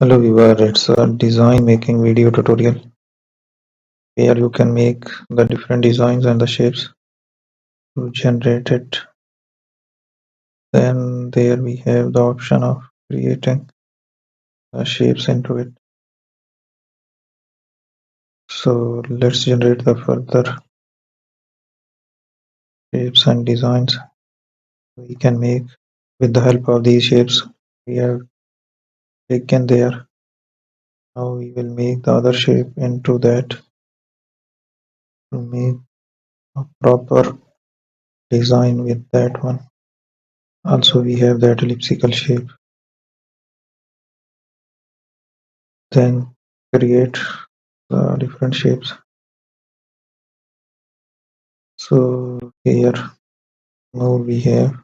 Hello viewer, it's a design making video tutorial where you can make the different designs and the shapes to generate it. Then there we have the option of creating the shapes into it. So let's generate the further shapes and designs we can make with the help of these shapes we have taken there. Now we will make the other shape into that to make a proper design with that one. Also we have that elliptical shape. Then create the different shapes. So here now we have